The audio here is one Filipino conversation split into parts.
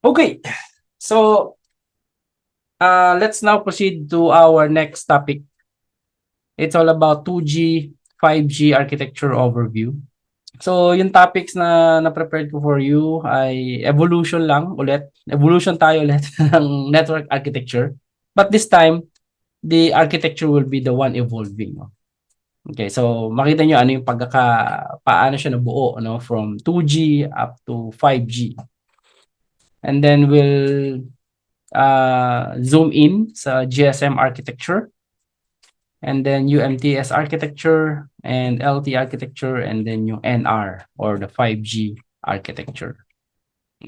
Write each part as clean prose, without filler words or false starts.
Okay, so let's now proceed to our next topic. It's all about 2G, 5G architecture overview. So yung topics na prepared ko for you ay evolution lang ulit. Evolution tayo ulit ng network architecture. But this time, the architecture will be the one evolving. No? Okay, so makita nyo ano yung paano siya nabuo, no? From 2G up to 5G. And then we'll zoom in sa GSM architecture, and then UMTS architecture, and LT architecture, and then yung NR or the 5G architecture.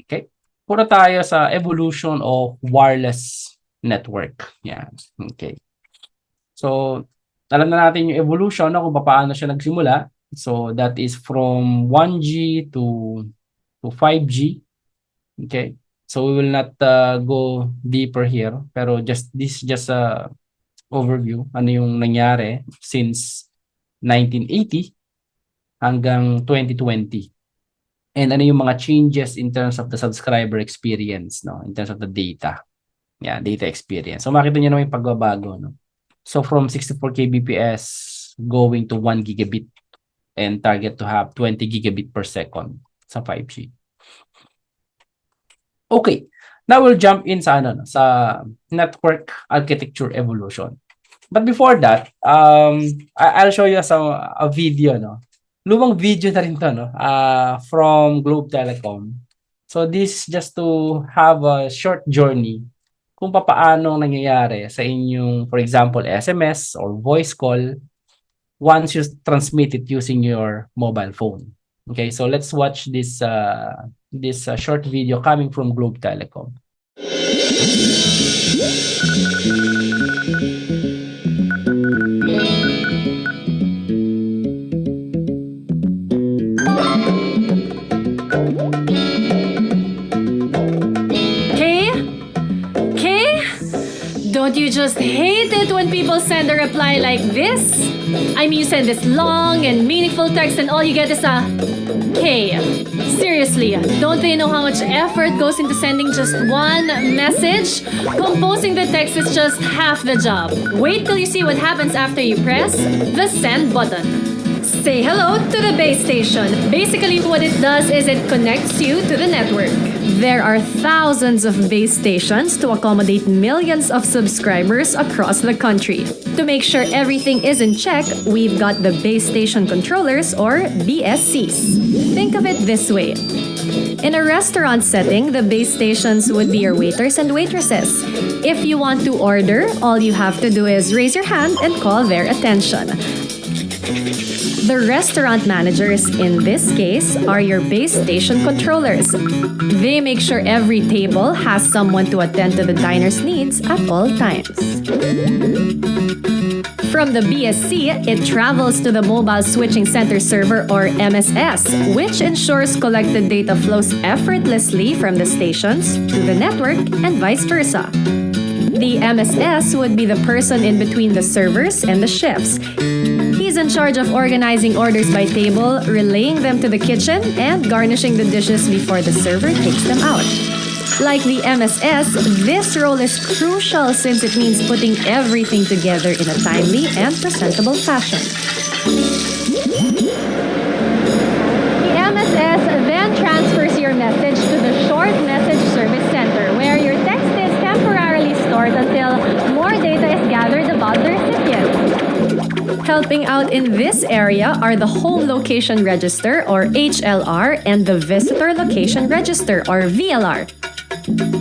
Okay? Puro tayo sa evolution of wireless network. Yan. Okay. So, alam na natin yung evolution no, kung paano siya nagsimula. So, that is from 1G to 5G. Okay? So, we will not go deeper here. Pero just a overview. Ano yung nangyari since 1980 hanggang 2020. And ano yung mga changes in terms of the subscriber experience, no? In terms of the data. Yeah, data experience. So, makita nyo naman yung pagbabago, no? So, from 64 kbps going to 1 gigabit and target to have 20 gigabit per second sa 5G. Okay. Now, we'll jump in sa network architecture evolution. But before that, I'll show you a video, no? Lumang video na rin to, no? From Globe Telecom. So, this just to have a short journey kung paano nangyayari sa inyong, for example, SMS or voice call once you transmit it using your mobile phone. Okay, so let's watch this short video coming from Globe Telecom. Don't you just hate it when people send a reply like this? I mean, you send this long and meaningful text and all you get is a K. Seriously, don't they know how much effort goes into sending just one message? Composing the text is just half the job. Wait till you see what happens after you press the send button. Say hello to the base station. Basically, what it does is it connects you to the network. There are thousands of base stations to accommodate millions of subscribers across the country. To make sure everything is in check, we've got the base station controllers or BSCs. Think of it this way. In a restaurant setting, the base stations would be your waiters and waitresses. If you want to order, all you have to do is raise your hand and call their attention. The restaurant managers, in this case, are your base station controllers. They make sure every table has someone to attend to the diner's needs at all times. From the BSC, it travels to the Mobile Switching Center Server or MSS, which ensures collected data flows effortlessly from the stations to the network and vice versa. The MSS would be the person in between the servers and the chefs. He's in charge of organizing orders by table, relaying them to the kitchen, and garnishing the dishes before the server takes them out. Like the MSS, this role is crucial since it means putting everything together in a timely and presentable fashion. The MSS then transfers your message to the Short Message Service Center, where your text is temporarily stored until more data is gathered about the recipient. Helping out in this area are the Home Location Register or HLR and the Visitor Location Register or VLR.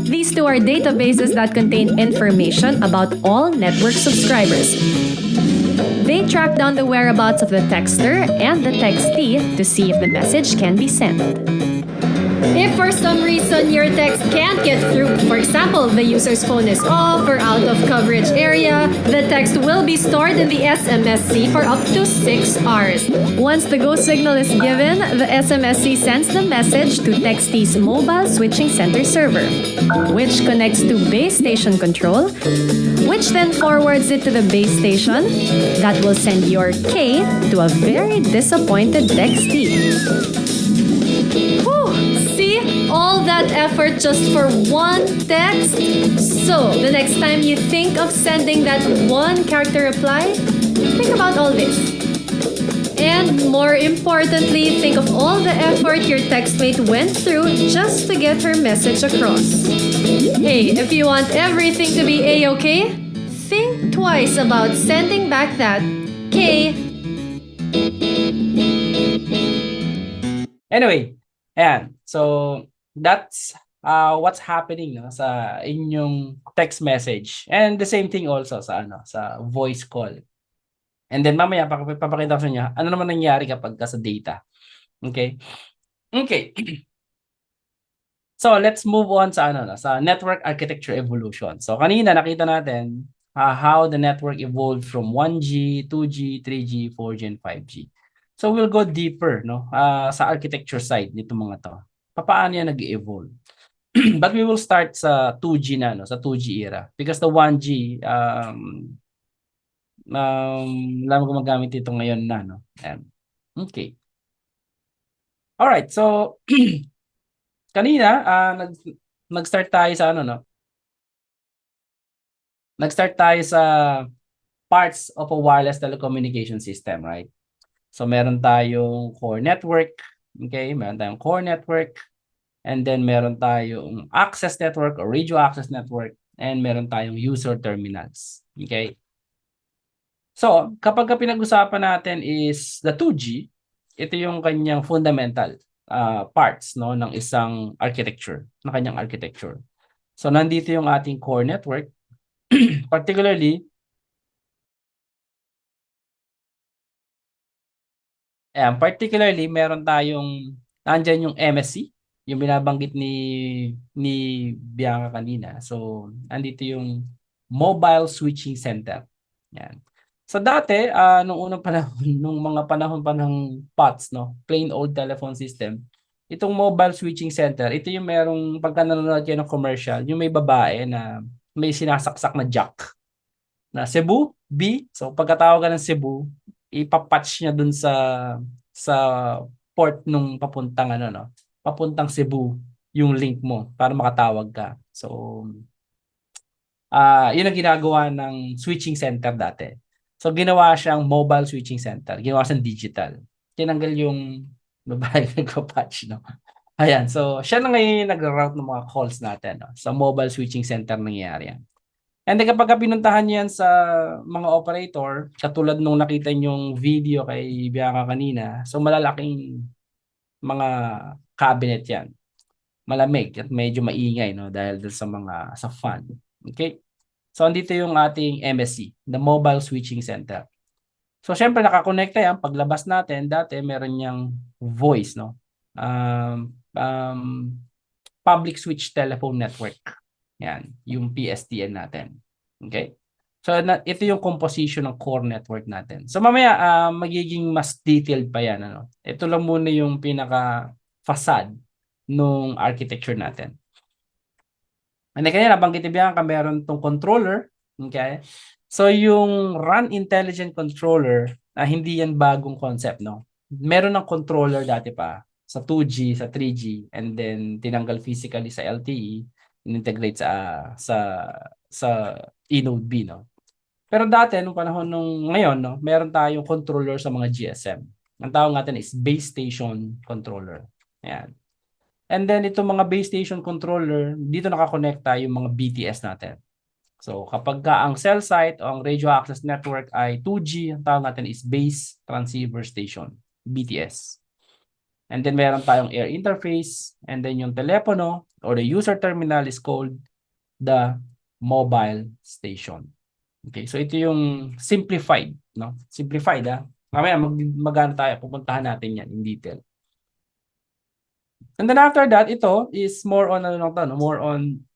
These two are databases that contain information about all network subscribers. They track down the whereabouts of the texter and the textee to see if the message can be sent. If for some reason your text can't get through, for example, the user's phone is off or out of coverage area, the text will be stored in the SMSC for up to 6 hours. Once the go signal is given, the SMSC sends the message to Textee's Mobile Switching Center server, which connects to base station control, which then forwards it to the base station that will send your K to a very disappointed Textee. Whew! See? All that that effort just for one text? So, the next time you think of sending that one character reply, think about all this. And more importantly, think of all the effort your textmate went through just to get her message across. Hey, if you want everything to be A-okay, think twice about sending back that K. Anyway, ayan. So, that's what's happening no, sa inyong text message. And the same thing also sa voice call. And then mamaya papakita ko sa inyo ano naman nangyari kapag sa data. Okay? Okay. So, let's move on sa network architecture evolution. So, kanina nakita natin how the network evolved from 1G, 2G, 3G, 4G, and 5G. So, we'll go deeper no sa architecture side nito mga to. Paano yan nag-evolve? But we will start sa 2G sa 2G era. Because the 1G, alam ko gumagamit ito ngayon no? Okay. Alright, so kanina, nag-start tayo sa Nag-start tayo sa parts of a wireless telecommunication system, right? So meron tayong core network, okay? Meron tayong core network, and then meron tayong access network or radio access network, and meron tayong user terminals, okay? So, kapag pinag-usapan natin is the 2G, ito yung kanyang fundamental parts no ng isang architecture, ng kanyang architecture. So, nandito yung ating core network, particularly meron tayong nandiyan yung MSC, yung binabanggit ni Bianca kanina. So, andito yung Mobile Switching Center. Yan. So dati, nung unang panahon, nung mga panahon pa ng POTS, no, plain old telephone system, itong mobile switching center, ito yung merong, pagka nanonood kayo ng commercial, yung may babae na may sinasaksak na jack na Cebu, B. So pagkatawag ka ng Cebu, ipapatch niya dun sa port nung papuntang papuntang Cebu yung link mo para makatawag ka. So yun ang ginagawa ng switching center dati. So, ginawa siyang mobile switching center. Ginawa siyang digital. Tinanggal yung babae nagpa-patch, no? Ayan. So, siya na ngayon nag-route ng mga calls natin, no? Sa mobile switching center nangyayari yan. And then, kapag pinuntahan yan sa mga operator, katulad nung nakita yung video kay Bianca kanina, so malalaking mga cabinet yan. Malamig at medyo maingay, no? Dahil sa fan. Okay? So, andito yung ating MSC, the Mobile Switching Center. So, syempre, nakakonekta yan. Paglabas natin, dati meron niyang voice, no? Public Switch Telephone Network. Yan, yung PSTN natin. Okay? So, ito yung composition ng core network natin. So, mamaya, magiging mas detailed pa yan. Ito lang muna yung pinaka-facade nung architecture natin. And kaya nabanggit niya meron tong controller, okay? So yung Run Intelligent Controller, hindi yan bagong concept, no? Meron ng controller dati pa sa 2G, sa 3G, and then tinanggal physically sa LTE, integrate sa eNode B, no? Pero dati nung panahon ngayon, no, meron tayong controller sa mga GSM. Ang tawag natin is base station controller. Ayan. And then itong mga base station controller, dito nakakonekta yung mga BTS natin. So kapag ang cell site o ang radio access network ay 2G, ang tawag natin is base transceiver station, BTS. And then meron tayong air interface, and then yung telepono or the user terminal is called the mobile station. Okay, so ito yung simplified, no? Simplified, mamaya magana tayo, pupuntahan natin yan in detail. And then after that, ito is more on more on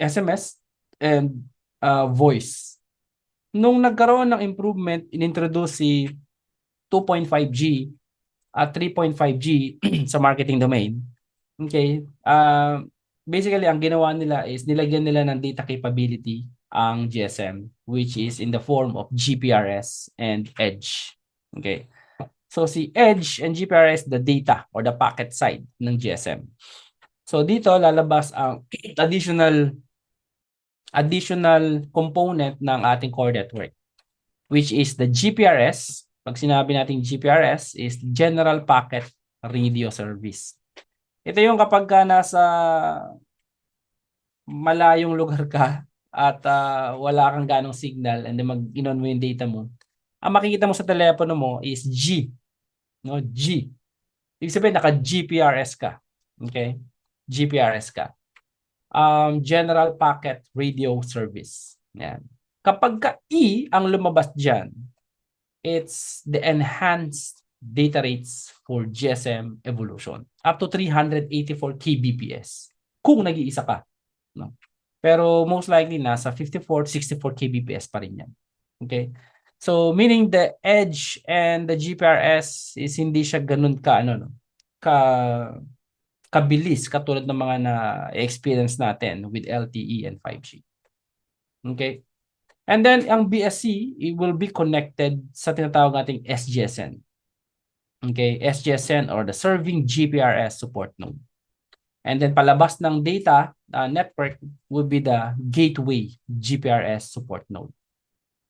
SMS and voice. Nung nagkaroon ng improvement, inintroduce si 2.5G at 3.5G sa marketing domain. Okay? Basically, ang ginawa nila is nilagyan nila ng data capability ang GSM, which is in the form of GPRS and Edge. Okay? So si Edge and GPRS, the data or the packet side ng GSM. So dito lalabas ang additional component ng ating core network, which is the GPRS. Pag sinabi natin GPRS is General Packet Radio Service. Ito yung kapag ka nasa malayong lugar ka at wala kang ganong signal and then mag-inon mo yung data mo, ang makikita mo sa telepono mo is G. No? G. Ibig sabihin, naka-GPRS ka. Okay? GPRS ka. General Packet Radio Service. Yan. Kapag ka E ang lumabas dyan, it's the enhanced data rates for GSM evolution. Up to 384 kbps. Kung nag-iisa ka. No? Pero most likely, nasa 54, 64 kbps pa rin yan. Okay? So, meaning the edge and the GPRS is hindi siya ganun ka, kabilis katulad ng mga na-experience natin with LTE and 5G. Okay? And then, ang BSC, it will be connected sa tinatawag nating SGSN. Okay? SGSN or the Serving GPRS Support Node. And then, palabas ng data network will be the Gateway GPRS Support Node.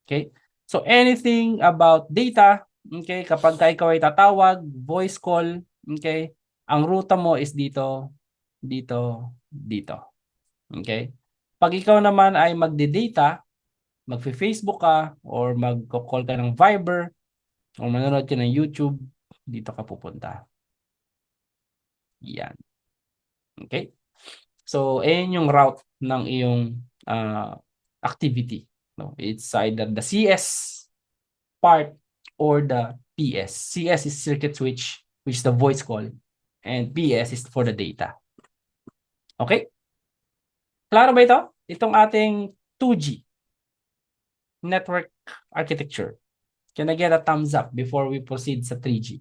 Okay? So, anything about data, okay, kapag ikaw ay tatawag, voice call, okay, ang ruta mo is dito, dito, dito. Okay? Pag ikaw naman ay magde-data, magfe-Facebook ka, or mag-call ka ng Viber, o manonood ka ng YouTube, dito ka pupunta. Yan. Okay? So, ayan yung route ng iyong activity. No? It's either the CS part or the PS. CS is circuit switch, which is the voice call, and PS is for the data. Okay? Klaro ba ito? Itong ating 2G network architecture. Can I get a thumbs up before we proceed sa 3G?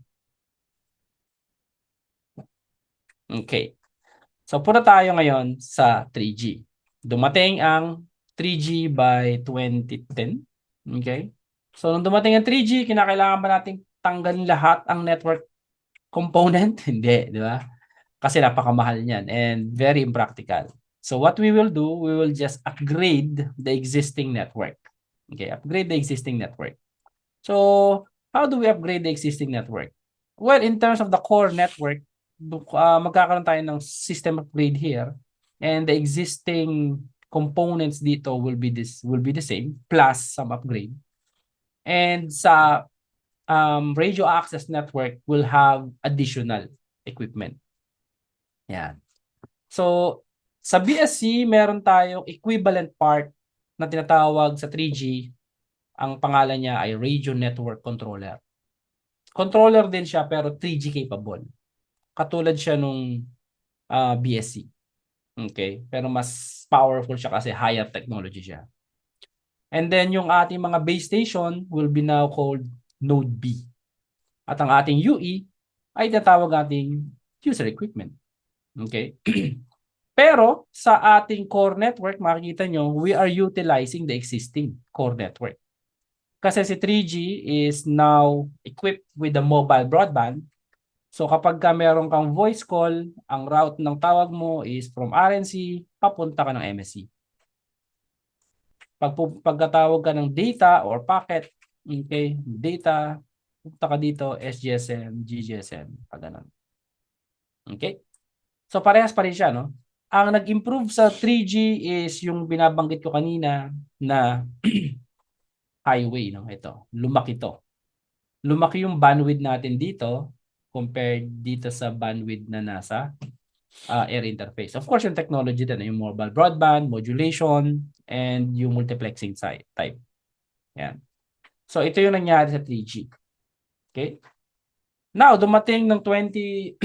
Okay. So, punta tayo ngayon sa 3G. Dumating ang 3G by 2010. Okay? So, nung dumating ang 3G, kinakailangan ba nating tanggalin lahat ang network component? Hindi, di ba? Kasi napakamahal niyan and very impractical. So, what we will do, we will just upgrade the existing network. Okay, upgrade the existing network. So, how do we upgrade the existing network? Well, in terms of the core network, magkakaroon tayo ng system upgrade here, and the existing components dito will be the same plus some upgrade. And sa radio access network will have additional equipment. Yan. So, sa BSC, meron tayong equivalent part na tinatawag sa 3G. Ang pangalan niya ay Radio Network Controller. Controller din siya pero 3G capable. Katulad siya nung BSC. Okay? Pero mas powerful siya kasi higher technology siya. And then yung ating mga base station will be now called Node B. At ang ating UE ay tinatawag ating user equipment. Okay? Pero sa ating core network, makikita nyo, we are utilizing the existing core network. Kasi si 3G is now equipped with the mobile broadband. So kapag ka meron kang voice call, ang route ng tawag mo is from RNC, papunta ka ng MSC. Pagkatawag ka ng data or packet, okay, data, punta ka dito, SGSM, GGSM, pag ganun. Okay? So parehas pa rin siya, no? Ang nag-improve sa 3G is yung binabanggit ko kanina na highway, no? Ito, lumaki to. Lumaki yung bandwidth natin dito compared dito sa bandwidth na nasa air interface. Of course, yung technology din, yung mobile broadband, modulation, and yung multiplexing type. Yan. So, ito yung nangyari sa 3G. Okay? Now, dumating ng 2010,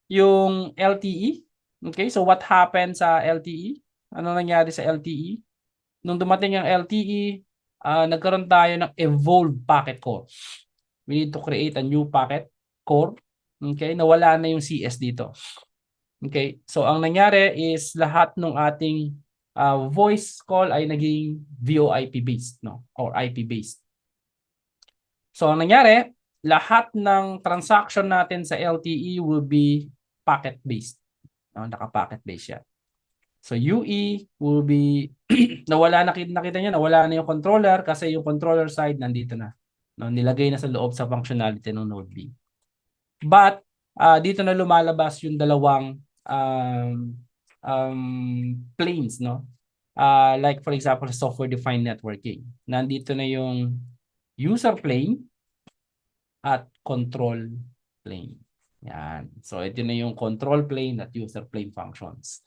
yung LTE. Okay? So, what happened sa LTE? Ano nangyari sa LTE? Nung dumating yung LTE, nagkaroon tayo ng evolved packet core. We need to create a new packet core. Okay? Nawala na yung CS dito. Okay? So, ang nangyari is lahat ng ating voice call ay naging VoIP based, no? Or IP based. So, ang nangyari, lahat ng transaction natin sa LTE will be packet based. No? Naka-packet base siya. So UE will be nakita niyo nawala na yung controller kasi yung controller side nandito na. No, nilagay na sa loob sa functionality ng Node B. But dito na lumalabas yung dalawang planes, no? Like for example, software-defined networking. Nandito na yung user plane at control plane. Yan. So ito na yung control plane at user plane functions.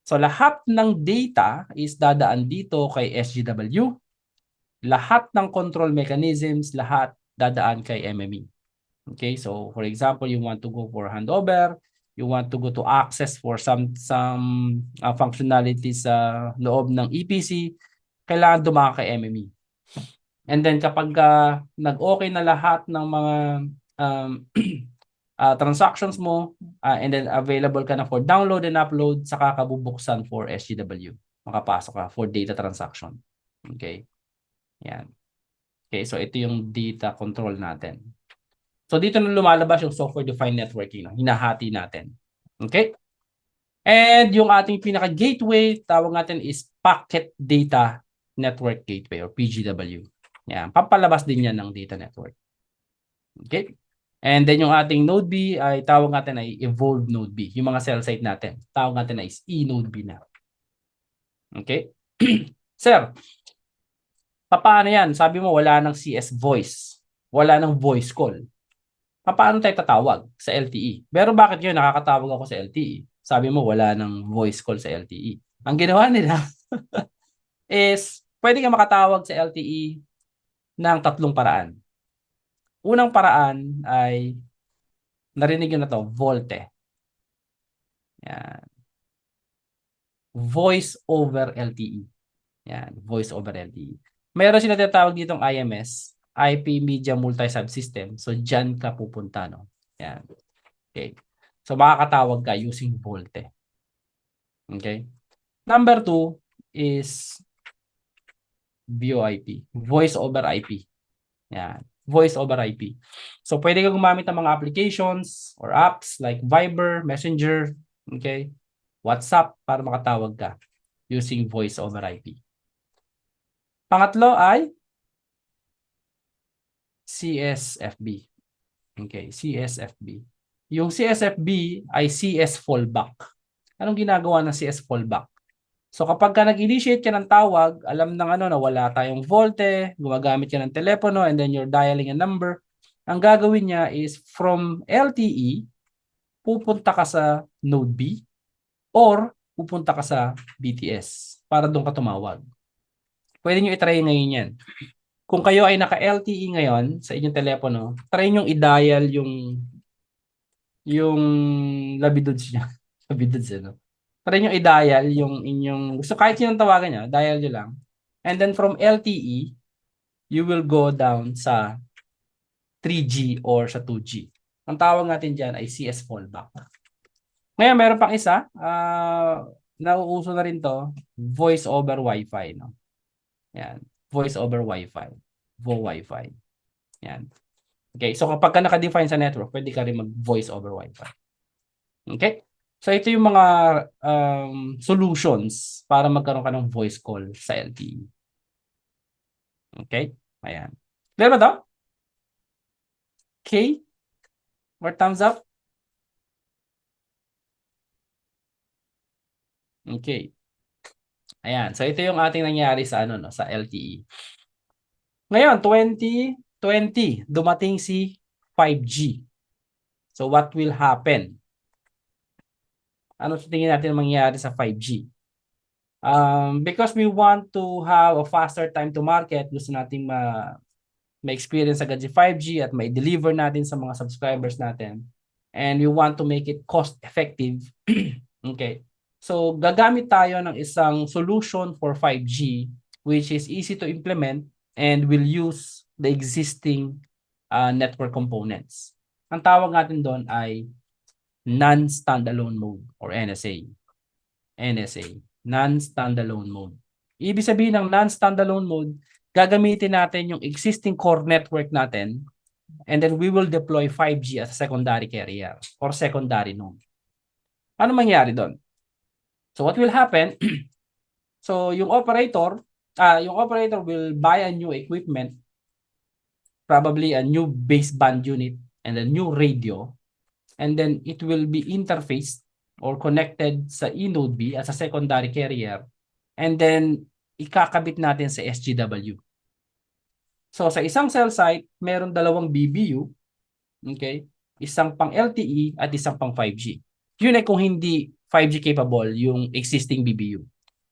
So lahat ng data is dadaan dito kay SGW. Lahat ng control mechanisms, lahat dadaan kay MME. Okay, so for example, you want to go for handover, you want to go to access for some functionalities sa loob ng EPC, kailangan dumaka kay MME. And then kapag nag-okay na lahat ng mga transactions mo, and then available ka na for download and upload, saka ka bubuksan for SGW. Makapasok ka for data transaction. Okay. Yan. Okay, so ito yung data control natin. So dito na lumalabas yung software-defined networking. Hinahati natin. Okay? And yung ating pinaka-gateway, tawag natin is Packet Data Network Gateway or PGW. Yan. Papalabas din yan ng data network. Okay? And then yung ating Node B ay tawag natin ay Evolved Node B. Yung mga cell site natin, tawag natin ay E-Node B na. Okay? Sir, paano yan? Sabi mo wala ng CS voice. Wala ng voice call. Paano tayo tatawag sa LTE? Pero bakit yun nakakatawag ako sa LTE? Sabi mo wala ng voice call sa LTE. Ang ginawa nila is pwede ka makatawag sa LTE ng tatlong paraan. Unang paraan ay narinig nyo na to, VoLTE. Yan. Voice over LTE. Yan, voice over LTE. Meron sila tinatawag ditong IMS, IP Media Multi-Subsystem. So, dyan ka pupunta, no? Yan. Okay. So, makakatawag ka using VoLTE. Okay. Number 2 is VoIP. Voice over IP. Yan. Voice over IP. So, pwede ka gumamit ng mga applications or apps like Viber, Messenger, okay, WhatsApp para makatawag ka using voice over IP. Pangatlo ay CSFB. Okay, CSFB. Yung CSFB ay CS fallback. Anong ginagawa ng CS fallback? So kapag ka nag-initiate ka ng tawag, alam ng na wala tayong VoLTE, gumagamit ka ng telepono and then you're dialing a number. Ang gagawin niya is from LTE, pupunta ka sa Node B or pupunta ka sa BTS para doon ka tumawag. Pwede nyo i-try ngayon yan. Kung kayo ay naka-LTE ngayon sa inyong telepono, try nyo i-dial yung labidods niya. Labidods, no? Try nyo i-dial yung inyong, gusto kahit sinong tawagan nyo, dial nyo lang. And then from LTE, you will go down sa 3G or sa 2G. Ang tawag natin dyan ay CS fallback. Ngayon, meron pang isa, nauuso na rin to, voice over Wi-Fi, no? Yan. Voice over Wi-Fi. VoWi-Fi. Yan. Okay. So, kapag ka naka-define sa network, pwede ka rin mag-voice over Wi-Fi. Okay. So, ito yung mga solutions para magkaroon ka ng voice call sa LTE. Okay. Ayan. Clear ba to? Okay. More thumbs up? Okay. Ayan. So, ito yung ating nangyari sa sa LTE. Ngayon, 2020, dumating si 5G. So, what will happen? Ano sa tingin natin mangyayari sa 5G? Because we want to have a faster time to market, gusto natin ma-experience agad si 5G at ma-deliver natin sa mga subscribers natin. And we want to make it cost-effective. Okay. So, gagamit tayo ng isang solution for 5G which is easy to implement and will use the existing network components. Ang tawag natin doon ay non-standalone mode or NSA. NSA, non-standalone mode. Ibig sabihin ng non-standalone mode, gagamitin natin yung existing core network natin and then we will deploy 5G as a secondary carrier or secondary node. Ano mangyari doon? So what will happen? So yung operator will buy a new equipment, probably a new baseband unit and a new radio, and then it will be interfaced or connected sa eNode B as a secondary carrier, and then ikakabit natin sa SGW. So sa isang cell site, meron dalawang BBU, okay? Isang pang LTE at isang pang 5G. Yun ay kung hindi 5G capable yung existing BBU.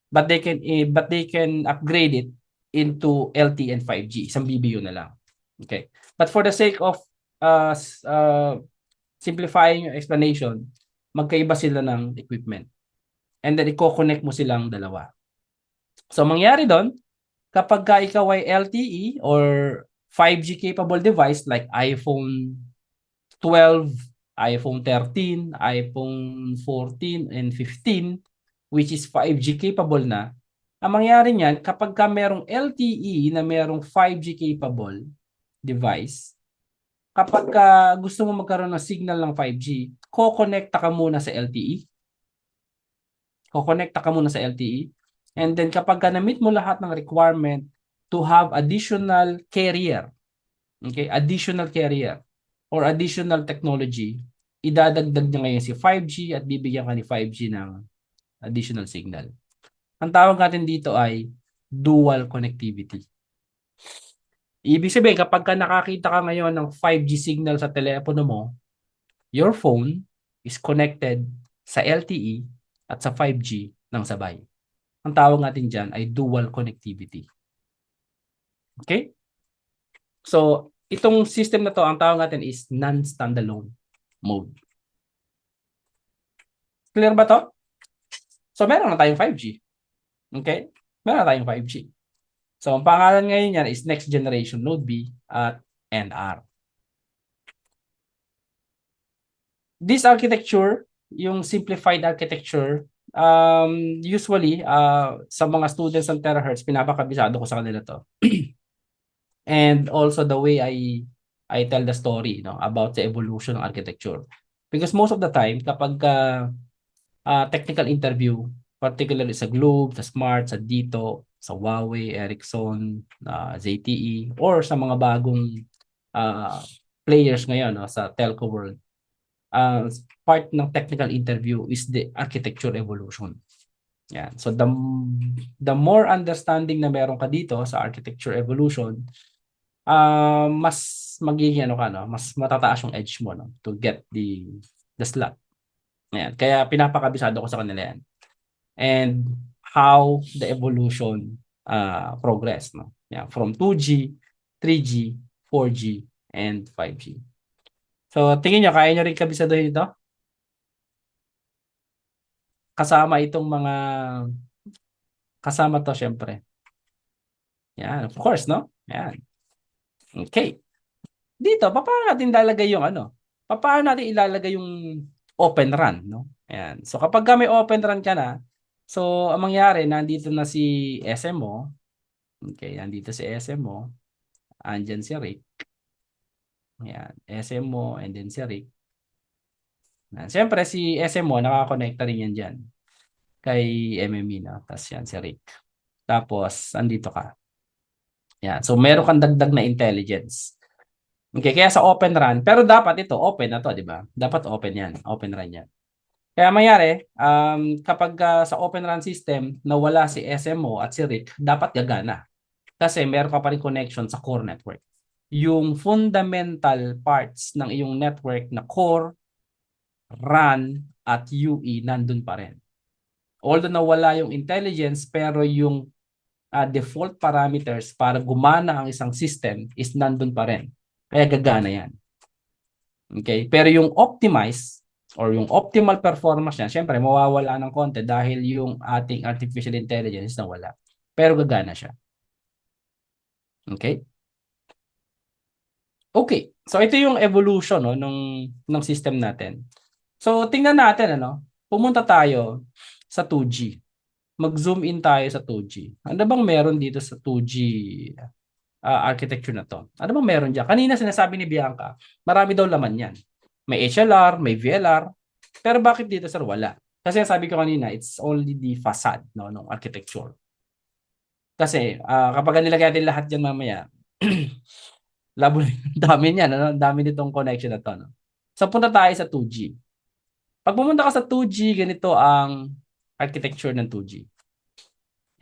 But they can upgrade it into LTE and 5G. Isang BBU na lang. Okay. But for the sake of uh, simplifying yung explanation, magkaiba sila ng equipment. And then i-connect mo silang dalawa. So mangyari doon, kapag ka ikaw ay LTE or 5G capable device like iPhone 12, iPhone 13, iPhone 14 and 15, which is 5G capable na, ang mangyari niyan, kapag ka merong LTE na merong 5G capable device, kapag ka gusto mo magkaroon ng signal ng 5G, ko-connecta ka muna sa LTE. Ko-connecta ka muna sa LTE. And then kapag ka na-meet mo lahat ng requirement to have additional carrier, okay, additional carrier or additional technology, idadagdag niya ngayon si 5G at bibigyan ka ni 5G ng additional signal. Ang tawag natin dito ay dual connectivity. Ibig sabihin, kapag ka nakakita ka ngayon ng 5G signal sa telepono mo, your phone is connected sa LTE at sa 5G ng sabay. Ang tawag natin dyan ay dual connectivity. Okay? So, itong system na to, ang tawag natin is non-standalone mode. Clear ba to? So, meron na tayong 5G. Okay? Meron na tayong 5G. So, ang pangalan ngayon yan is Next Generation Node B at NR. This architecture, yung simplified architecture, usually, sa mga students ng terahertz, pinapakabisado ko sa kanila to. And also the way I tell the story, about the evolution ng architecture. Because most of the time, kapag technical interview, particularly sa Globe, sa Smart, sa Dito, sa Huawei, Ericsson, ZTE, or sa mga bagong players ngayon sa telco world, part ng technical interview is the architecture evolution. Yan. So the more understanding na meron ka dito sa architecture evolution, mas magiging mas matataas yung edge mo to get the slot. Yan. Kaya pinapakabisado ko sa kanila yan. And how the evolution progress Yan. From 2G, 3G, 4G, and 5G. So, tingin nyo, kaya nyo rin kabisaduhin ito? Kasama itong mga kasama to, syempre. Yan, of course, no? Yan. Okay. Dito, paano natin ilalagay yung Paano natin ilalagay yung open run, no? Ayan. So, kapag may open run ka na, so, ang mangyari, nandito na si SMO. Okay, nandito si SMO. Andyan si Rick. Ayan, SMO and then si Rick. Siyempre, si SMO, nakakonekta rin yan dyan kay MME, no? Tapos yan, si Rick. Tapos, andito ka. Yan. So, meron kang dagdag na intelligence. Okay, kaya sa open run, pero dapat ito, open na to, di ba? Dapat open yan, open run yan. Kaya mayari, kapag sa open run system, nawala si SMO at si Rick, dapat gagana. Kasi meron ka pa rin connection sa core network. Yung fundamental parts ng iyong network na core, RAN, at UE, nandun pa rin. Although nawala yung intelligence, pero yung default parameters para gumana ang isang system is nandun pa rin. Kaya gagana yan. Okay? Pero yung optimize or yung optimal performance niya, syempre mawawala ng konti dahil yung ating artificial intelligence nawala. Pero gagana siya. Okay? Okay. So ito yung evolution ng system natin. So tingnan natin pumunta tayo sa 2G. Mag-zoom in tayo sa 2G. Ano bang meron dito sa 2G architecture na to? Ano bang meron diyan? Kanina sinasabi ni Bianca, marami daw laman yan. May HLR, may VLR, Pero bakit dito, sir, wala? Kasi sabi ko kanina, it's only the facade, no, ng architecture. Kasi kapag nilagay natin lahat dyan mamaya, labo dami niyan, ano? Dami nitong connection na to, no? So punta tayo sa 2G. Pag pumunta ka sa 2G, ganito ang architecture ng 2G.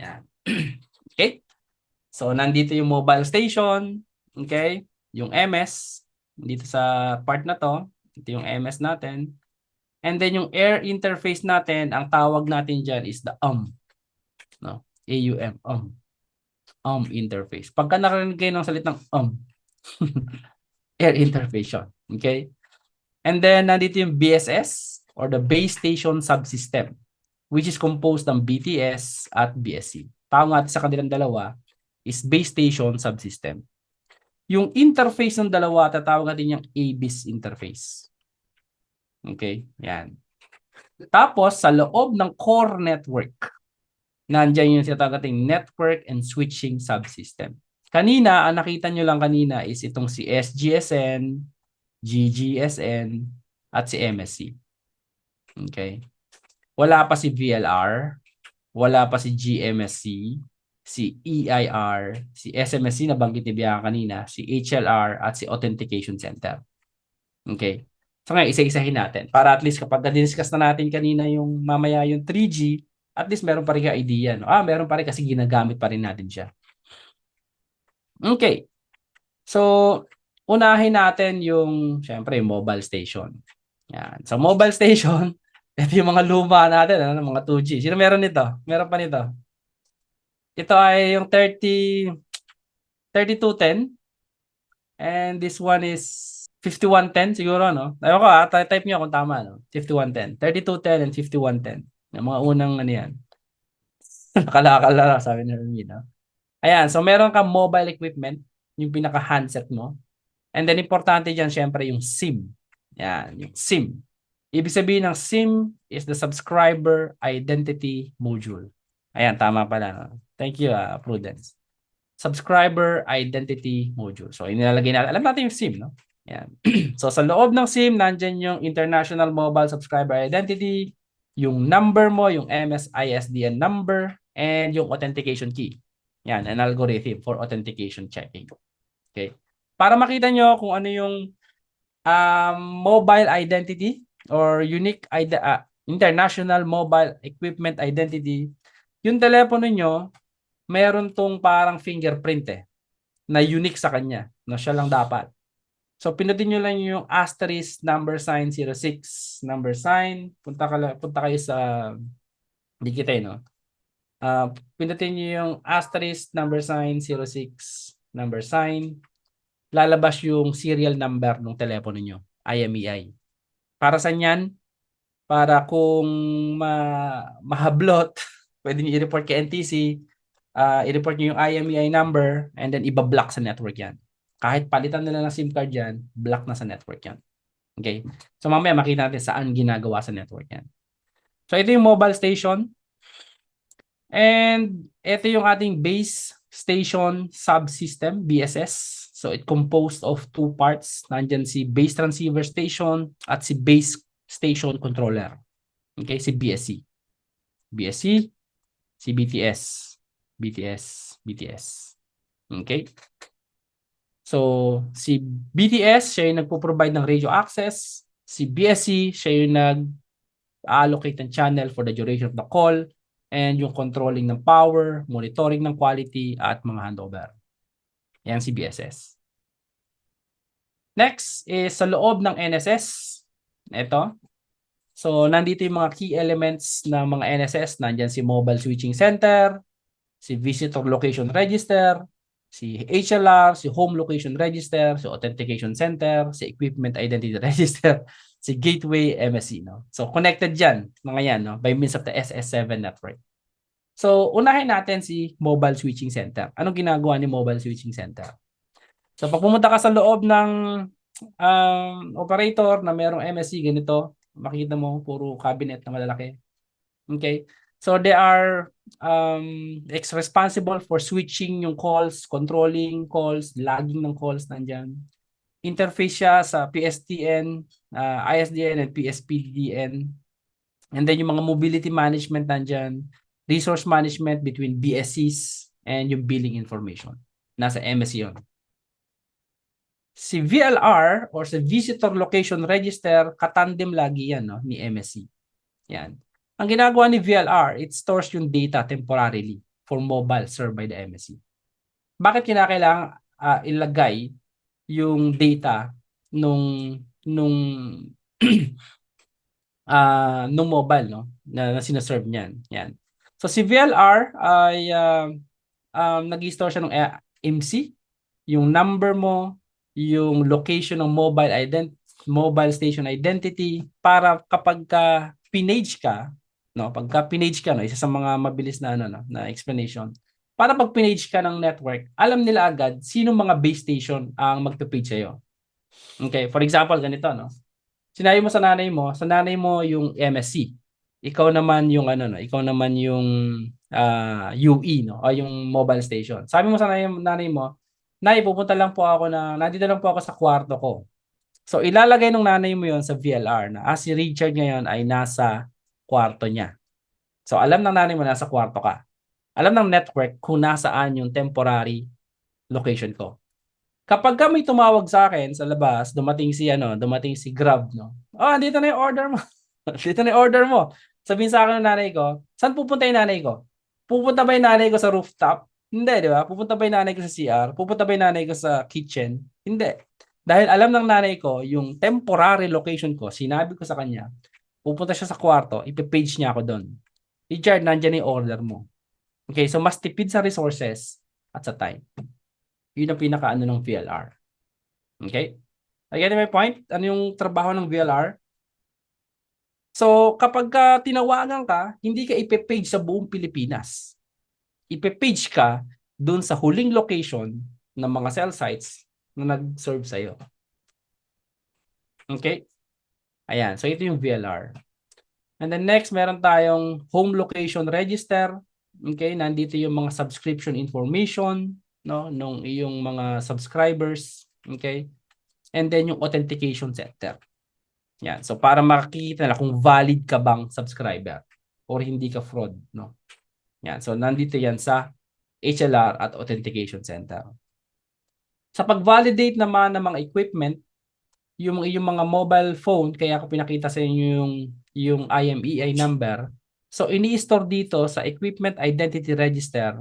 Yan. Okay? So nandito yung mobile station, okay? Yung MS dito sa part na to, ito yung MS natin. And then yung air interface natin, ang tawag natin diyan is the no? Interface. Pagka nakarinig kayo ng salitang air interface yun. Okay? And then, nandito yung BSS or the Base Station Subsystem, which is composed ng BTS at BSC. Tawag natin sa kanilang dalawa is Base Station Subsystem. Yung interface ng dalawa, tatawag natin yung ABIS interface. Okay? Yan. Tapos, sa loob ng core network, nandiyan yung tinatawag nating network and switching subsystem. Kanina, ang nakita nyo lang kanina is itong si SGSN, GGSN, at si MSC. Okay? Wala pa si VLR, wala pa si GMSC, si EIR, si SMSC na banggit ni Bianca kanina, si HLR, at si Authentication Center. Okay? So ngayon, isa-isahin natin para at least kapag na-discuss na natin kanina yung mamaya yung 3G, at least meron pa rin ka idea. No? Meron pa rin kasi ginagamit pa rin natin siya. Okay. So, unahin natin yung, syempre, mobile station. Yan. So, mobile station, ito yung mga luma natin, ano, mga 2G. Sino meron nito? Meron pa nito. Ito ay yung 3210. And this one is 5110 siguro, no? Ayoko type niyo kung tama, no? 5110. 3210 and 5110. Yung mga unang ano yan. Nakalakal na, sabi ni Hermie, no? Ayan, so meron kang mobile equipment, yung pinaka-handset mo. And then, importante dyan, syempre, yung SIM. Yan, yung SIM. Ibig sabihin ng SIM is the Subscriber Identity Module. Ayan, tama pala. Thank you, Prudence. Subscriber Identity Module. So, inilalagay natin. Alam natin yung SIM, no? Ayan. So, sa loob ng SIM, nandyan yung International Mobile Subscriber Identity, yung number mo, yung MSISDN number, and yung authentication key. Yan, an algorithm for authentication checking. Okay. Para makita nyo kung ano yung mobile identity or unique international mobile equipment identity, yung telepono nyo, mayroon tong parang fingerprint na unique sa kanya. No, siya lang dapat. So, pinutin nyo lang yung asterisk number sign 06 number sign. Punta kayo sa dikit no? Pinutin nyo yung asterisk number sign 06 number sign. Lalabas yung serial number ng telepono nyo, IMEI. Para saan yan? Para kung mahablot, pwede nyo i-report kay NTC, i-report nyo yung IMEI number, and then ibablock sa network yan. Kahit palitan nila ng SIM card yan, block na sa network yan. Okay? So mamaya makita natin saan ginagawa sa network yan. So ito yung mobile station. And ito yung ating base station subsystem, BSS. So it composed of two parts. Nandyan si base transceiver station at si base station controller. Okay, si BSC. BSC, si BTS. BTS. Okay. So, si BTS, siya yung nagpo-provide ng radio access. Si BSC, siya yung nag-allocate ng channel for the duration of the call. And yung controlling ng power, monitoring ng quality, at mga handover. Yan si BSS. Next is sa loob ng NSS. Ito. So, nandito yung mga key elements ng mga NSS. Nandyan si Mobile Switching Center, si Visitor Location Register, si HLR, si Home Location Register, si Authentication Center, si Equipment Identity Register, si Gateway MSC. No? So, connected dyan, mga yan, no? By means of the SS7 network. So, unahin natin si Mobile Switching Center. Anong ginagawa ni Mobile Switching Center? So, pag pumunta ka sa loob ng operator na merong MSC, ganito, makita mo, puro cabinet na malalaki. Okay? So, they are responsible for switching yung calls, controlling calls, logging ng calls nandyan. interface siya sa PSTN, ISDN, and PSPDN. And then yung mga mobility management nandyan, resource management between BSCs, and yung billing information. Nasa MSC yun. Si VLR or sa Visitor Location Register, katandem lagi yan, no, ni MSC. Yan. Ang ginagawa ni VLR, it stores yung data temporarily for mobile served by the MSC. Bakit kinakailangan ilagay yung data nung nung mobile, no, na sinaserve niyan. Yan. So si VLR ay nag-store siya ng MC, yung number mo, yung location ng mobile station identity, para kapag pinage ka, no, pagka pinage ka, no, isa sa mga mabilis na na explanation. Para pag pinage ka ng network, alam nila agad sino mga base station ang magpe-page sa'yo. Okay, for example, ganito, no. Sinabi mo sa nanay mo yung MSC. Ikaw naman yung ikaw naman yung UE, no, o yung mobile station. Sabi mo sa nanay mo, "Nay, pupunta lang po ako nandito lang po ako sa kwarto ko." So ilalagay ng nanay mo yon sa VLR na si Richard ngayon ay nasa kwarto niya. So alam ng nanay mo nasa kwarto ka. Alam ng network kung nasaan yung temporary location ko. Kapag may tumawag sa akin sa labas, dumating si Grab, no. Dito na yung order mo. Dito na yung order mo. Sabihin sa akin ng nanay ko, saan pupunta yung nanay ko? Pupunta ba yung nanay ko sa rooftop? Hindi, di ba? Pupunta ba yung nanay ko sa CR? Pupunta ba yung nanay ko sa kitchen? Hindi. Dahil alam ng nanay ko yung temporary location ko, sinabi ko sa kanya, pupunta siya sa kwarto, ipipage niya ako doon. Richard, nandiyan yung order mo. Okay, so mas tipid sa resources at sa time. Yun ang pinaka-ano ng VLR. Okay? I get my point? Ano yung trabaho ng VLR? So, kapag tinawagan ka, hindi ka ipipage sa buong Pilipinas. Ipipage ka dun sa huling location ng mga cell sites na nag-serve sa'yo. Okay? Ayan. So, ito yung VLR. And then next, meron tayong home location register. Okay? Nandito yung mga subscription information, no, nung iyong mga subscribers. Okay? And then yung authentication center. Yan. So para makikita nila kung valid ka bang subscriber or hindi ka fraud, no. Yan. So nandito yan sa HLR at authentication center. Sa pag-validate naman ng mga equipment, yung mga mobile phone, kaya ako pinakita sa inyo yung IMEI number. So ini-store dito sa Equipment Identity Register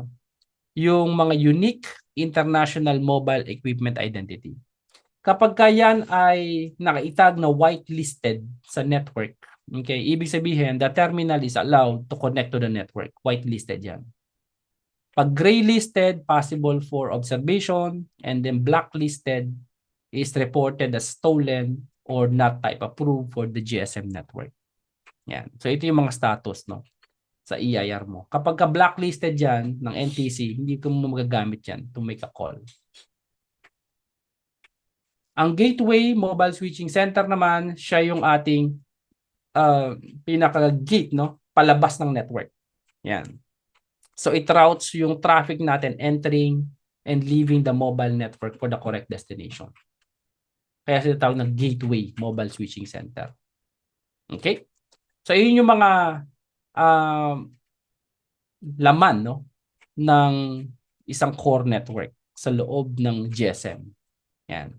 yung mga unique international mobile equipment identity. Kapag yan ay nakaitag na whitelisted sa network, okay, ibig sabihin, the terminal is allowed to connect to the network. Whitelisted yan. Pag gray-listed, possible for observation, and then blacklisted is reported as stolen or not type approved for the GSM network. Yan. So ito yung mga status, no, sa EIR mo. Kapag blacklisted yan ng NTC, hindi ko mo magagamit yan to make a call. Ang Gateway Mobile Switching Center naman, siya yung ating pinaka-gate, no, palabas ng network. Yan. So it routes yung traffic natin entering and leaving the mobile network for the correct destination. Kaya sila tawag ng Gateway Mobile Switching Center. Okay? So yun yung mga laman, no, ng isang core network sa loob ng GSM. Yan.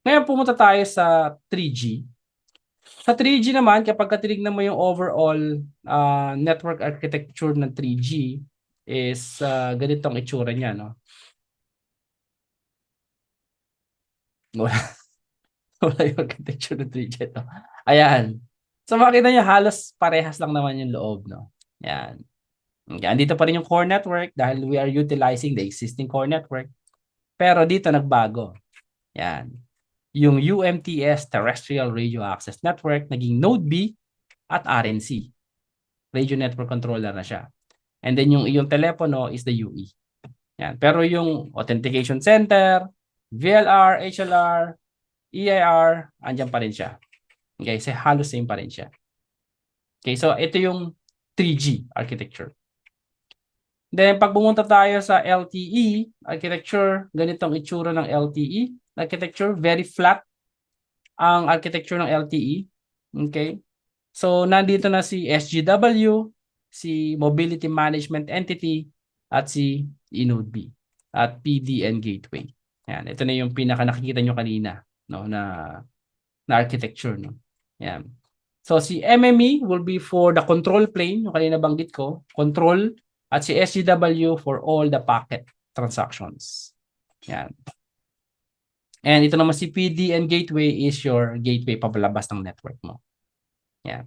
Ngayon pumunta tayo sa 3G. Sa 3G naman, kapag tinignan mo yung overall network architecture ng 3G is ganitong itsura niya, no? Wala yung architecture ng 3G ito. Ayan. So makita niyo halos parehas lang naman yung loob, no? Ayan. Okay, andito pa rin yung core network dahil we are utilizing the existing core network. Pero dito nagbago. Yan. Yung UMTS Terrestrial Radio Access Network naging Node B at RNC. Radio Network Controller na siya. And then yung telepono is the UE. Yan. Pero yung Authentication Center, VLR, HLR, EIR, andyan pa rin siya. Okay, so halos same pa rin siya. Okay, so ito yung 3G architecture. Then pag pumunta tayo sa LTE architecture, ganitong itsura ng LTE. architecture, very flat ang architecture ng LTE. Okay? So, nandito na si SGW, si Mobility Management Entity, at si eNode B, at PDN Gateway. Yan, ito na yung pinaka nakikita nyo kanina, no, na architecture, no. Yan. So, si MME will be for the control plane, yung kanina banggit ko, control, at si SGW for all the packet transactions. Yan. And ito naman si PDN Gateway is your gateway papalabas ng network mo. Yan.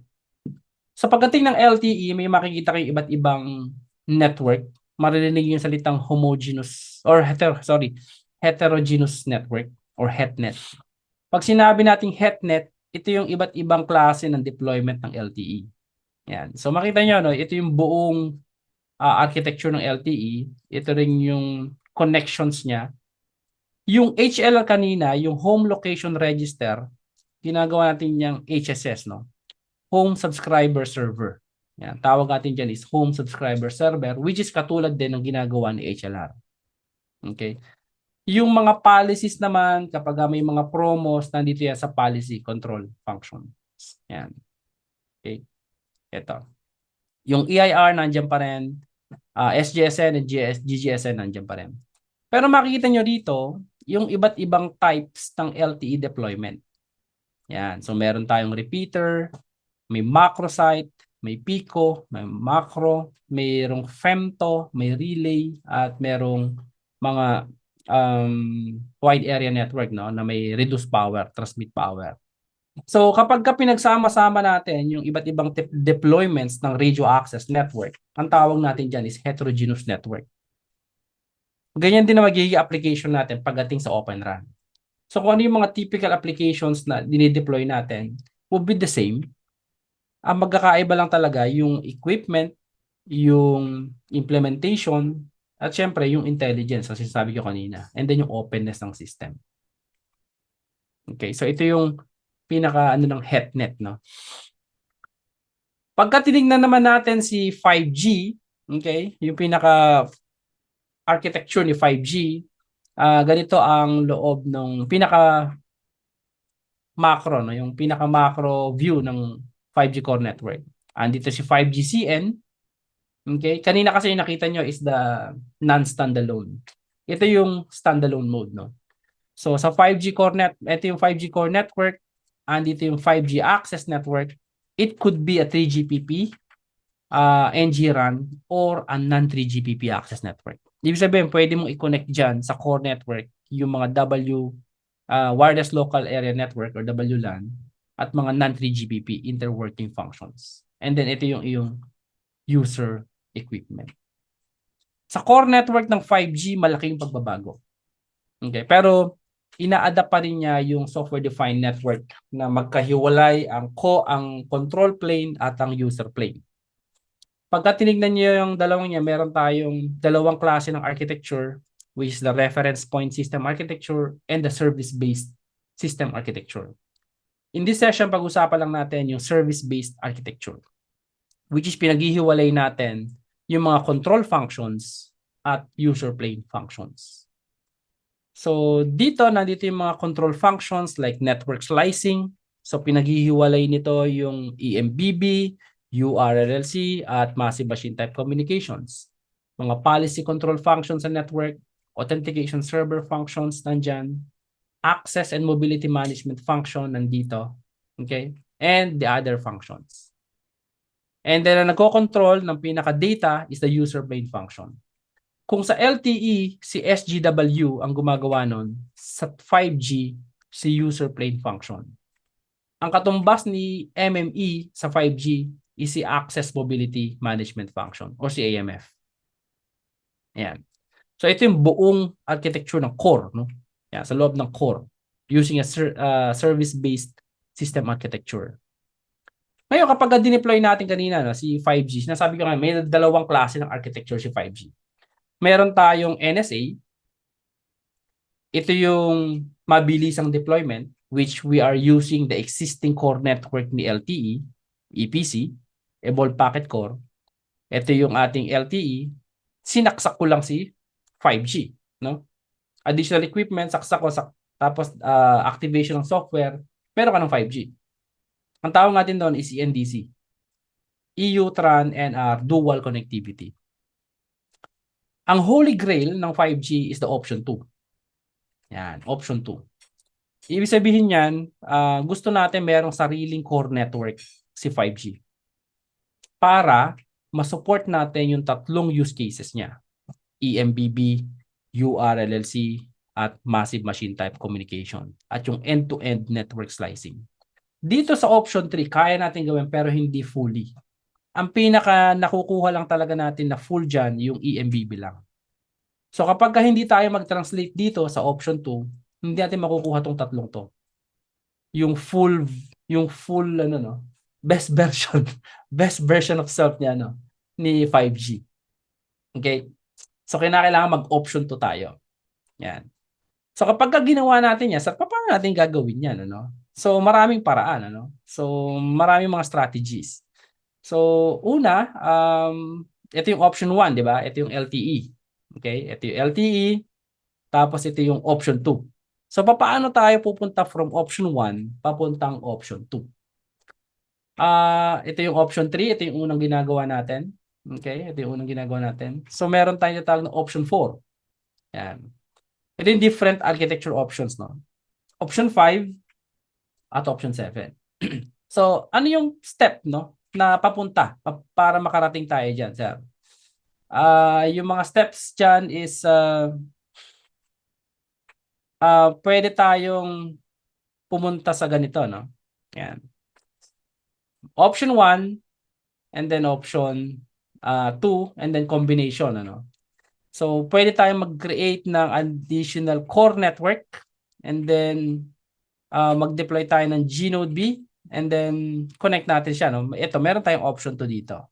Sa pagdating ng LTE, may makikita kayong iba't ibang network. Maririnig yung salitang homogeneous or heterogeneous network or HETNet. Pag sinabi nating HETNet, ito yung iba't ibang klase ng deployment ng LTE. Yan. So makita nyo, no, ito yung buong architecture ng LTE. Ito rin yung connections niya. Yung HLR kanina, yung home location register, ginagawa natin yung HSS, no? Home subscriber server. Yan, tawag natin dyan is home subscriber server, which is katulad din ng ginagawa ni HLR. Okay? Yung mga policies naman, kapag may mga promos, nandito yan sa policy control function. Yan. Okay? Ito. Yung EIR, nandyan pa rin. SGSN and GGSN, nandyan pa rin. Pero makikita nyo dito, yung iba't ibang types ng LTE deployment. Yan. So, meron tayong repeater, may macro site, may Pico, may macro, mayroong femto, may relay, at merong mga wide area network, no, na may reduced power, transmit power. So kapag pinagsama-sama natin yung iba't ibang deployments ng radio access network, ang tawag natin dyan is heterogeneous network. Ganyan din na magiging application natin pagdating sa Open RAN. So kung ano yung mga typical applications na dinideploy natin, will be the same. Ang magkakaiba lang talaga yung equipment, yung implementation, at syempre yung intelligence, as sinasabi ko kanina, and then yung openness ng system. Okay, so ito yung pinaka ng HETNet, no? Pagka tinignan naman natin si 5G, okay, yung pinaka architecture ni 5G, ganito ang loob ng pinaka macro, no, yung pinaka macro view ng 5G core network. Andito si 5G CN. Okay? Kanina kasi yung nakita nyo is the non-standalone. Ito yung standalone mode, no? So sa 5G core ito yung 5G core network, andito yung 5G access network. It could be a 3GPP, NG-RAN, or a non-3GPP access network. Ibig sabihin, pwede mong i-connect dyan sa core network yung mga wireless local area network or WLAN at mga non-3GPP interworking functions. And then ito yung iyong user equipment. Sa core network ng 5G, malaking pagbabago. Okay, pero ina-adapt pa rin niya yung software-defined network na magkahiwalay ang control plane at ang user plane. Pagka tinignan niyo yung dalawang niya, meron tayong dalawang klase ng architecture, which is the reference point system architecture and the service-based system architecture. In this session, pag-usapan lang natin yung service-based architecture, which is pinaghihiwalay natin yung mga control functions at user plane functions. So, nandito yung mga control functions like network slicing. So, pinaghihiwalay nito yung EMBB, URLLC, at massive machine type communications. Mga policy control functions sa network, authentication server functions nandyan, access and mobility management function nandito, okay? And the other functions. And then, ang nagko-control ng pinaka-data is the user plane function. Kung sa LTE, si SGW ang gumagawa nun, sa 5G, si user plane function. Ang katumbas ni MME sa 5G is si access mobility management function or si AMF. Ayan. So ito yung buong architecture ng core, no? Yan, sa loob ng core using a service-based system architecture. Ngayon, kapag dineploy natin kanina, no, si 5G, sinasabi ko nga, may dalawang klase ng architecture si 5G. Meron tayong NSA. Ito yung mabilisang deployment, which we are using the existing core network ni LTE, EPC, Evolved Packet Core. Ito yung ating LTE. Sinaksak ko lang si 5G, no? Additional equipment, saksak ko sa tapos activation ng software, meron ka ng 5G. Ang tawag natin doon is ENDC. EU-TRAN NR dual connectivity. Ang holy grail ng 5G is the option 2. Yan, option 2. Ibig sabihin niyan, gusto natin merong sariling core network si 5G para ma-support natin yung tatlong use cases niya. eMBB, URLLC, at Massive Machine Type Communication. At yung end-to-end network slicing. Dito sa option 3, kaya natin gawin pero hindi fully. Ang pinaka nakukuha lang talaga natin na full dyan, yung eMBB lang. So kapag hindi tayo mag-translate dito sa option 2, hindi natin makukuha tong tatlong to. Yung full ano no, best version of self niya no ni 5G. Okay? So kinakailangan mag-option 2 tayo. Yan. So kapag ginawa natin 'yan, paano natin gagawin 'yan ano? So maraming paraan ano. So maraming mga strategies. So una, ito yung option 1, di ba? Ito yung LTE. Okay? Ito yung LTE, tapos ito yung option 2. So paano tayo pupunta from option 1 papuntang option 2? Ito yung option 3, ito yung unang ginagawa natin. Okay? Ito yung unang ginagawa natin. So meron tayong tinatawag na option 4. Yan. Ito yung different architecture options, no? Option 5 at option 7. So ano yung step, no, na papunta para makarating tayo diyan, sir? Yung mga steps diyan is pwede tayong pumunta sa ganito, no? Yan. Option 1 and then option 2 and then combination, ano? So pwede tayong mag-create ng additional core network and then mag-deploy tayo ng Gnode B and then connect natin siya, no? Ito, meron tayong option 2 dito.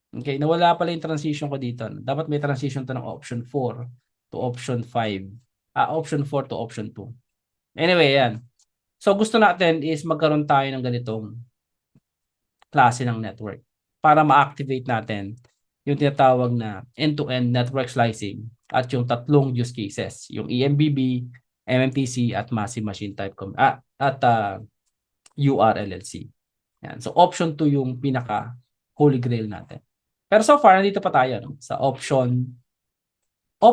Okay, nawala pala yung transition ko dito. Dapat may transition to ng option 4 to option 5. Option 4 to option 2. Anyway, yan. So gusto natin is magkaroon tayo ng ganitong klase ng network para ma-activate natin yung tinatawag na end-to-end network slicing at yung tatlong use cases, yung eMBB, MMTC at Massive Machine Type URLLC. Yan. So option 2 yung pinaka holy grail natin. Pero so far nandito pa tayo, no? Sa option 3.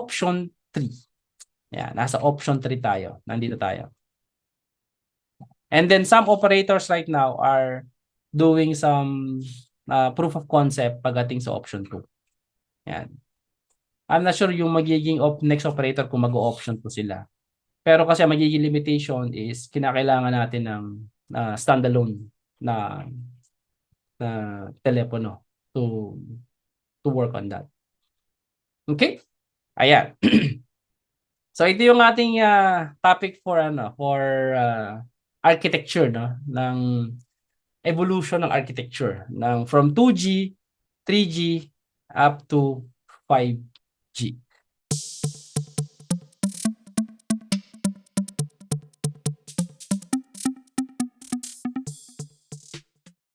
Yan, nasa option 3 tayo. Nandito tayo. And then some operators right now are doing some proof of concept pagdating sa option 2. Yan. I'm not sure yung magiging next operator kung mag-option 2 sila. Pero kasi magiging limitation is kinakailangan natin ng standalone na telepono to work on that. Okay? Ayan. So ito yung ating topic for architecture, no, ng evolution ng architecture ng from 2G, 3G up to 5G.